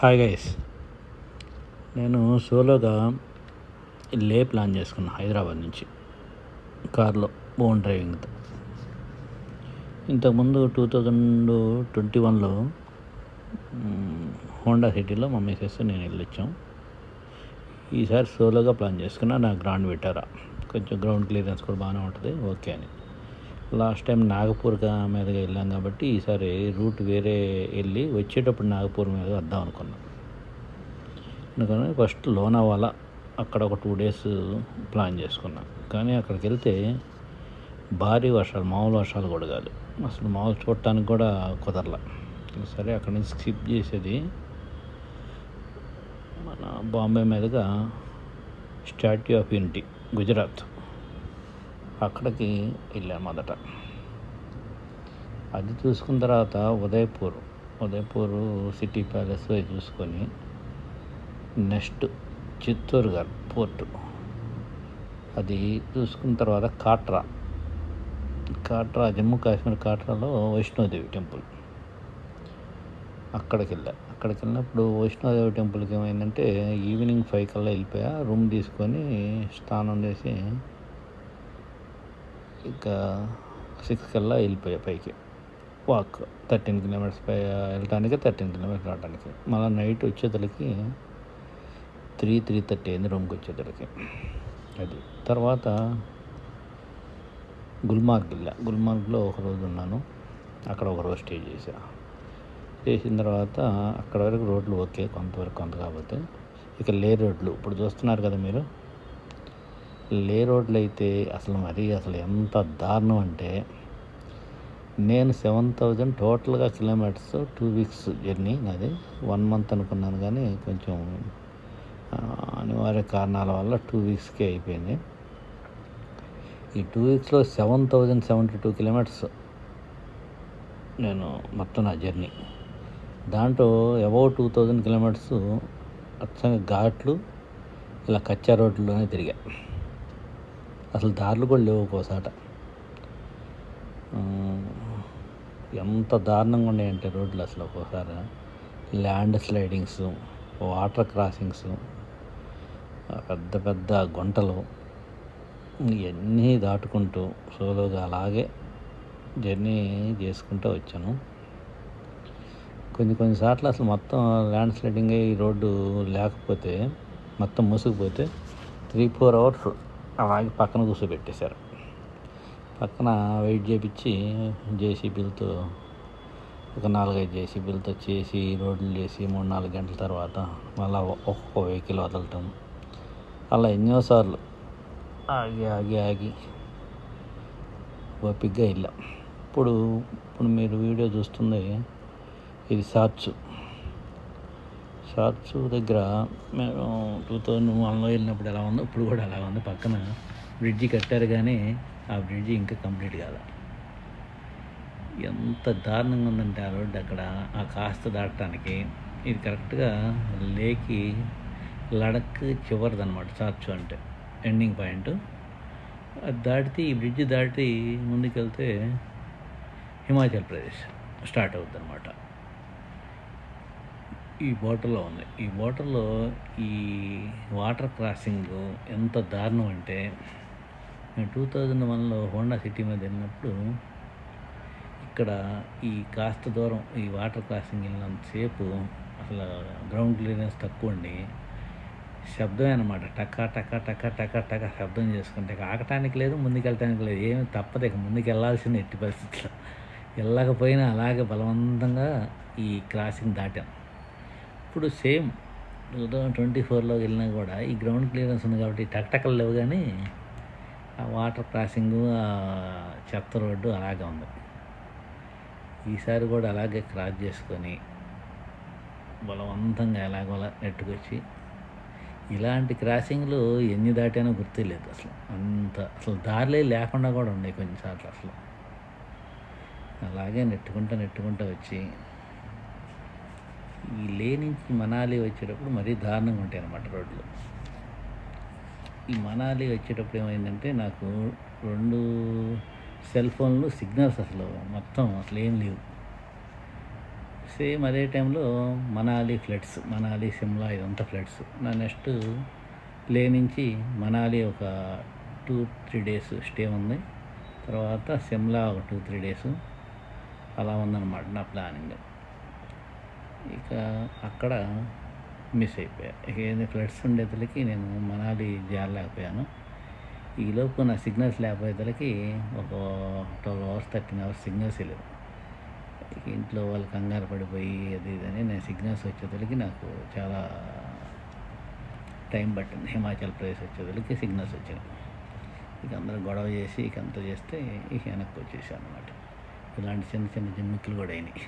Hi guys, నేను సోలోగా plan చేసుకున్నా హైదరాబాద్ నుంచి కార్లో ఓన్ డ్రైవింగ్తో. ఇంతకుముందు 2021లో హోండా సిటీలో మా మిసెస్ నేను వెళ్ళొచ్చాం. ఈసారి సోలోగా ప్లాన్ చేసుకున్నా. నా గ్రాండ్ విటారా కొంచెం గ్రౌండ్ క్లియరెన్స్ కూడా బాగానే ఉంటుంది, ఓకే అని. లాస్ట్ టైం నాగపూర్ మీదగా వెళ్ళాం కాబట్టి ఈసారి రూట్ వేరే వెళ్ళి వచ్చేటప్పుడు నాగపూర్ మీద వద్దాం అనుకున్నాం. అందుకని ఫస్ట్ లోనావాలా అక్కడ ఒక 2 days ప్లాన్ చేసుకున్నాం. కానీ అక్కడికి వెళ్తే భారీ వర్షాలు, మామూలు వర్షాలు కూడా కాదు, అసలు మామూలు చూడటానికి కూడా కుదరలా. సరే అక్కడి నుంచి స్కిప్ చేసేది మన బాంబే మీదుగా స్టాట్యూ ఆఫ్ యూనిటీ గుజరాత్, అక్కడికి వెళ్ళాం మొదట. అది చూసుకున్న తర్వాత ఉదయపూర్ సిటీ ప్యాలెస్ చూసుకొని నెక్స్ట్ చిత్తూరుగఢ్ పోర్టు అది చూసుకున్న తర్వాత కాట్రా జమ్మూ కాశ్మీర్ కాట్రాలో వైష్ణోదేవి టెంపుల్ అక్కడికి వెళ్ళినప్పుడు వైష్ణోదేవి టెంపుల్కి ఏమైందంటే ఈవినింగ్ 5 కల్లా వెళ్ళిపోయా. రూమ్ తీసుకొని స్నానం చేసి ఇంకా 6 కల్లా వెళ్ళిపోయా పైకి. వాక్ 13 kilometers వెళ్ళటానికి, 13 kilometers రావడానికి. మళ్ళీ నైట్ వచ్చేతలకి 3:30 అయింది రూమ్కి వచ్చేతలకి. అది తర్వాత గుల్మార్గ్లో ఒకరోజు ఉన్నాను. అక్కడ ఒకరోజు స్టే చేసిన తర్వాత అక్కడ వరకు రోడ్లు ఓకే, కొంత కాకపోతే ఇక రోడ్లు ఇప్పుడు చూస్తున్నారు కదా మీరు. రోడ్లు అయితే అసలు ఎంత దారుణం అంటే, నేను 7,000 టోటల్గా కిలోమీటర్స్ 2 weeks జర్నీ నాది. 1 month అనుకున్నాను కానీ కొంచెం అనివార్య కారణాల వల్ల 2 weeksకే అయిపోయింది. ఈ 2 weeksలో 7,072 kilometers నేను మొత్తం నా జర్నీ. దాంట్లో అబౌవ్ 2,000 kilometers అచ్చంగా ఘాట్లు, ఇలా కచ్చా రోడ్లలోనే తిరిగా. అసలు దారులు కూడా లేవు ఒక్కోసాట. ఎంత దారుణంగా ఉన్నాయంటే రోడ్లు అసలు ఒక్కోసారి. ల్యాండ్ స్లైడింగ్స్, వాటర్ క్రాసింగ్స్, పెద్ద గుంటలు, ఇవన్నీ దాటుకుంటూ సోలోగా అలాగే జర్నీ చేసుకుంటూ వచ్చాను. కొన్నిసార్లు అసలు మొత్తం ల్యాండ్ స్లైడింగ్ ఈ రోడ్డు లేకపోతే మొత్తం మూసుకుపోతే 3-4 hours అలాగే పక్కన కూర్చోబెట్టేశారు. పక్కన వెయిట్ చేయించి జేసీబీలతో ఒక 4-5 జేసీబీలతో చేసి రోడ్లు చేసి 3-4 గంటల తర్వాత మళ్ళీ ఒక్కొక్క వెహికల్ వదలటం, అలా ఎన్నోసార్లు ఆగి ఓపికగా వెళ్ళాం. ఇప్పుడు మీరు వీడియో చూస్తుంది ఇది షార్ట్స్ దగ్గర మేము 2001లో వెళ్ళినప్పుడు ఎలా ఉందో ఇప్పుడు కూడా అలా ఉంది. పక్కన బ్రిడ్జి కట్టారు కానీ ఆ బ్రిడ్జి ఇంకా కంప్లీట్ కాదు. ఎంత దారుణంగా ఉందంటే ఆ రోడ్డు అక్కడ ఆ కాస్త దాటడానికి. ఇది కరెక్ట్గా లేకి లడక్ చివరిదనమాట షార్ట్స్ అంటే ఎండింగ్ పాయింట్. అది దాటితే ఈ బ్రిడ్జ్ దాటి ముందుకెళ్తే హిమాచల్ ప్రదేశ్ స్టార్ట్ అవుతుంది అనమాట. ఈ బోర్డర్లో ఉంది. ఈ బోర్డర్లో ఈ వాటర్ క్రాసింగ్ ఎంత దారుణం అంటే, నేను 2001లో హోండా సిటీ మీద వెళ్ళినప్పుడు ఇక్కడ ఈ కాస్త దూరం ఈ వాటర్ క్రాసింగ్ వెళ్ళినంతసేపు అసలు గ్రౌండ్ క్లియరెన్స్ తక్కువ ఉండి శబ్దమే అనమాట. టకా శబ్దం చేసుకుంటే ఆగటానికి లేదు, ముందుకెళ్ళటానికి లేదు, ఏమి తప్పదు. ఇక ముందుకు వెళ్ళాల్సిన ఎట్టి పరిస్థితుల్లో వెళ్ళకపోయినా అలాగే బలవంతంగా ఈ క్రాసింగ్ దాటాం. ఇప్పుడు సేమ్ 2024లో వెళ్ళినా కూడా ఈ గ్రౌండ్ క్లియరెన్స్ ఉంది కాబట్టి టక్టకలు లేవు, కానీ ఆ వాటర్ క్రాసింగు, ఆ చెత్త రోడ్డు అలాగే ఉంది. ఈసారి కూడా అలాగే క్రాస్ చేసుకొని బలవంతంగా ఎలాగోలా నెట్టుకొచ్చి, ఇలాంటి క్రాసింగ్లు ఎన్ని దాటానో గుర్తులేదు అసలు దారిలే లేకుండా కూడా ఉన్నాయి కొన్నిసార్లు. అసలు అలాగే నెట్టుకుంటూ వచ్చి ఈ నుంచి మనాలి వచ్చేటప్పుడు మరీ దారుణంగా ఉంటాయి అన్నమాట రోడ్లు. ఈ మనాలి వచ్చేటప్పుడు ఏమైందంటే నాకు 2 సెల్ ఫోన్లు సిగ్నల్స్ అసలు ఏం లేవు. సేమ్ అదే టైంలో మనాలి ఫ్లడ్స్, మనాలి, సిమ్లా ఇదంతా ఫ్లడ్స్. నా నెక్స్ట్ లే నుంచి మనాలి ఒక 2-3 డేస్ స్టే ఉంది. తర్వాత సిమ్లా ఒక 2-3 డేస్ అలా ఉందన్నమాట నా ప్లానింగ్. ఇక అక్కడ మిస్ అయిపోయా. ఇక ఏంది ఫ్లడ్స్ ఉండేతలకి నేను మనాలి చేరలేకపోయాను. ఈలోపు నా సిగ్నల్స్ లేకపోయేతలకి ఒక 12 అవర్స్ 13 అవర్స్ సిగ్నల్స్ లేవు. ఇక ఇంట్లో వాళ్ళు కంగారు పడిపోయి అది ఇది అని నేను సిగ్నల్స్ వచ్చేతలకి నాకు చాలా టైం పట్టింది. హిమాచల్ ప్రదేశ్ వచ్చేతలకి సిగ్నల్స్ వచ్చినాయి. ఇక అందరూ గొడవ చేసి ఇక అంతా చేస్తే ఇక వెనక్కి వచ్చేసాను అనమాట. ఇలాంటి చిన్న చిన్న జిమ్మిక్కులు కూడా అయినాయి.